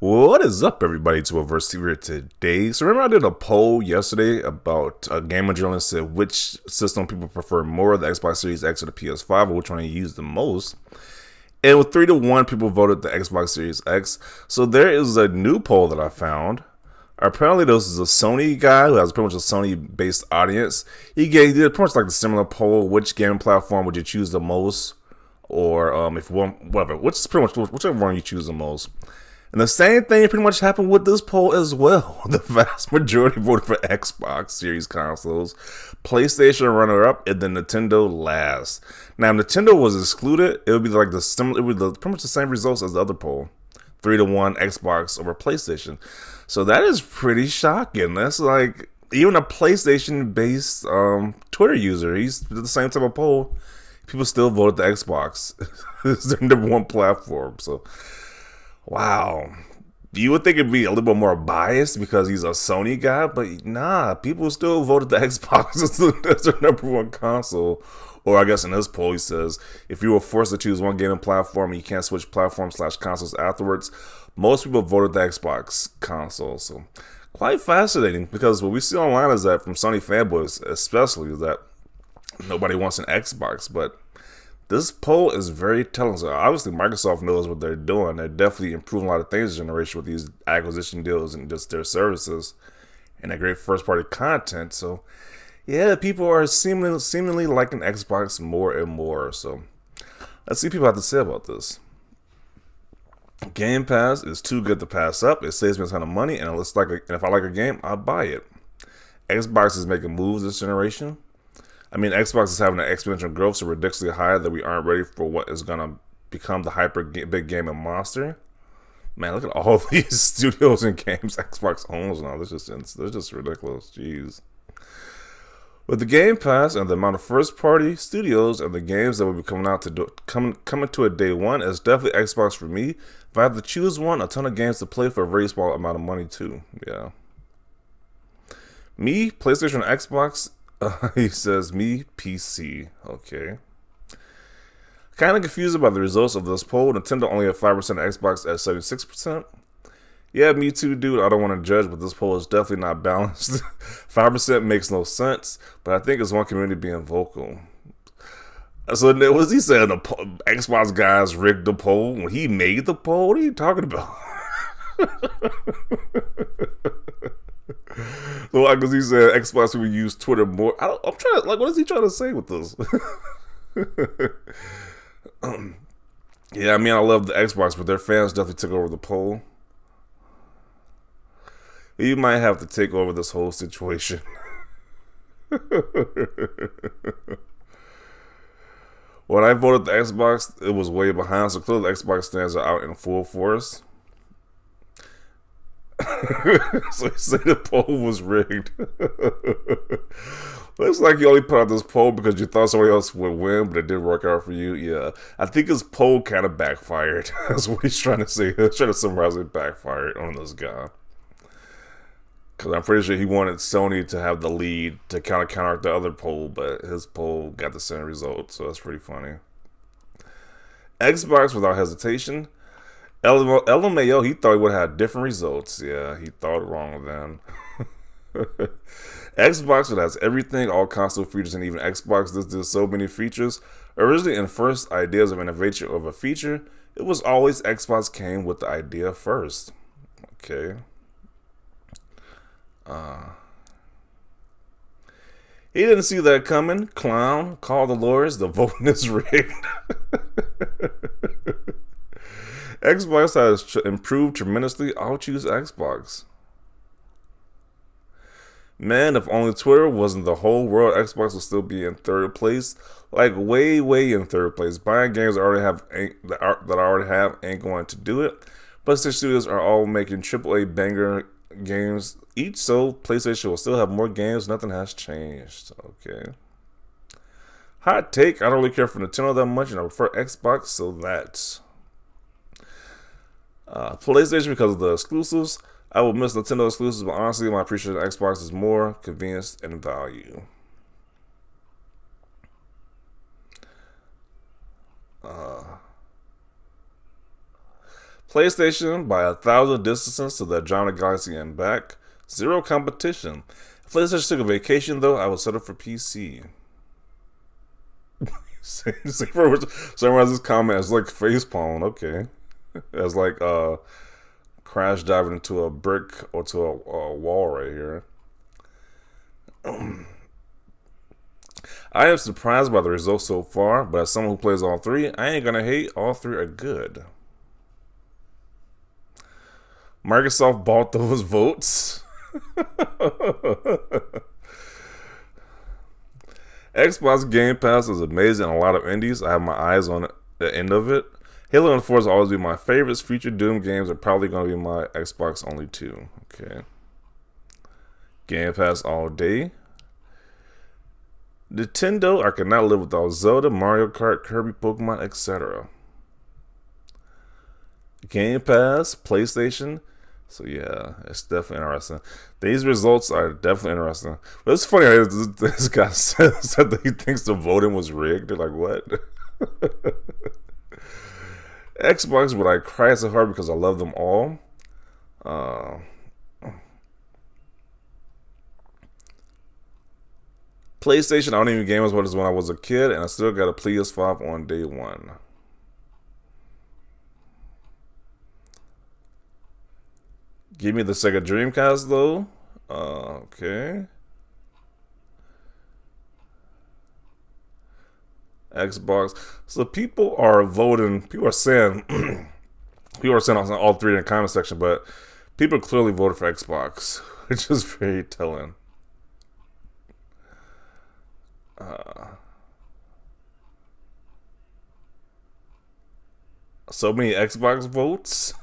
What is up, everybody? To Verse here today. So remember, I did a poll yesterday about a gamer journalist said which system people prefer more, the Xbox Series X or the PS5, or which one they use the most. And with 3-1, people voted the Xbox Series X. So there is a new poll that I found. Apparently, this is a Sony guy who has pretty much a Sony-based audience. He did pretty much like the similar poll: which gaming platform would you choose the most, or if one, whatever, whichever one you choose the most. And the same thing pretty much happened with this poll as well. The vast majority voted for Xbox Series consoles, PlayStation runner-up, and then Nintendo last. Now, if Nintendo was excluded, it would be like pretty much the same results as the other poll: 3-1 Xbox over PlayStation. So that is pretty shocking. That's like even a PlayStation-based Twitter user. He's did the same type of poll. People still voted the Xbox. It's their #1 platform. So. Wow. You would think it'd be a little bit more biased because he's a Sony guy, but nah, people still voted the Xbox as their #1 console. Or I guess in this poll he says, if you were forced to choose one gaming platform and you can't switch platforms/consoles afterwards, most people voted the Xbox console. So quite fascinating, because what we see online is that from Sony fanboys especially is that nobody wants an Xbox, but this poll is very telling. So obviously Microsoft knows what they're doing. They're definitely improving a lot of things this generation with these acquisition deals and just their services and that great first party content. So yeah, people are seemingly liking Xbox more and more. So let's see what people have to say about this. Game Pass is too good to pass up. It saves me a ton of money, and and if I like a game, I'll buy it. Xbox is making moves this generation. I mean, Xbox is having an exponential growth so ridiculously high that we aren't ready for what is going to become the big gaming monster. Man, look at all these studios and games Xbox owns now. They're just ridiculous. Jeez. With the Game Pass and the amount of first-party studios and the games that will be coming to a day one, it's definitely Xbox for me. If I have to choose one, a ton of games to play for a very small amount of money too. Yeah. Me, PlayStation, Xbox. He says, me, PC. Okay. Kind of confused about the results of this poll. Nintendo only had 5%, Xbox at 76%. Yeah, me too, dude. I don't want to judge, but this poll is definitely not balanced. 5% makes no sense, but I think it's one community being vocal. So what was he saying? The Xbox guys rigged the poll when he made the poll? What are you talking about? So, because he said Xbox will use Twitter more. I'm trying to, what is he trying to say with this? Yeah, I mean, I love the Xbox, but their fans definitely took over the poll. You might have to take over this whole situation. When I voted the Xbox, it was way behind, so clearly the Xbox stands are out in full force. So he said the poll was rigged. Looks like you only put out this poll because you thought somebody else would win, but it didn't work out for you. Yeah, I think his poll kind of backfired. That's what he's trying to say. He's trying to summarize it backfired on this guy. Because I'm pretty sure he wanted Sony to have the lead to kind of counteract the other poll, but his poll got the same result, so that's pretty funny. Xbox without hesitation. LMAO, he thought he would have had different results. Yeah, he thought wrong then. Xbox, it has everything, all console features, and even Xbox does so many features. Originally, in first ideas of innovation of a feature, it was always Xbox came with the idea first. Okay. He didn't see that coming. Clown, call the lawyers, the voting is rigged. Xbox has improved tremendously. I'll choose Xbox. Man, if only Twitter wasn't the whole world, Xbox would still be in third place. Like way, way in third place. Buying games that I already have ain't going to do it. PlayStation Studios are all making AAA banger games each, so PlayStation will still have more games. Nothing has changed. Okay. Hot take, I don't really care for Nintendo that much, and I prefer Xbox, so that's... PlayStation because of the exclusives. I will miss Nintendo exclusives, but honestly, my appreciation of Xbox is more convenience and value. PlayStation by 1,000 distances to the Andromeda Galaxy and back. Zero competition. If PlayStation took a vacation though, I would settle for PC. Summarize this comment as like facepalm. Okay, as like crash diving into a brick or to a wall right here. I am surprised by the results so far, but as someone who plays all three, I ain't gonna hate. All three are good. Microsoft bought those votes. Xbox Game Pass is amazing and a lot of indies. I have my eyes on the end of it. Halo and Forza will always be my favorites. Future Doom games are probably going to be my Xbox only too. Okay. Game Pass all day. Nintendo, I cannot live without Zelda, Mario Kart, Kirby, Pokemon, etc. Game Pass, PlayStation. So yeah, it's definitely interesting. These results are definitely interesting. But it's funny how this guy said that he thinks the voting was rigged. They're like, what? Xbox, would I cry so hard because I love them all? PlayStation, I don't even game as much as when I was a kid, and I still got a PS5 on day one. Give me the Sega Dreamcast though. Okay. Xbox. So people are voting. People are saying on all three in the comment section, but people clearly voted for Xbox, which is very telling. So many Xbox votes.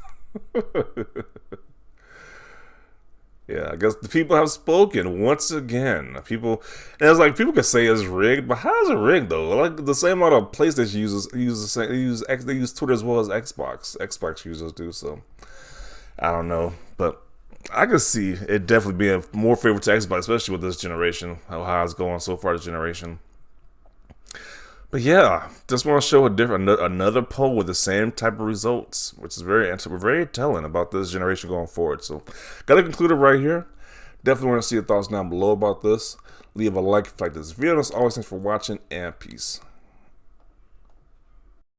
Yeah, I guess the people have spoken once again. People, and it's like people can say it's rigged, but how is it rigged though? Like the same amount of PlayStation users they use Twitter as well as Xbox users do. So I don't know, but I can see it definitely being more favorable to Xbox, especially with this generation. How it's going so far this generation. But yeah, just want to show another poll with the same type of results, which is very telling about this generation going forward. So, gotta conclude it right here. Definitely want to see your thoughts down below about this. Leave a like if you like this video. And as always, thanks for watching, and peace.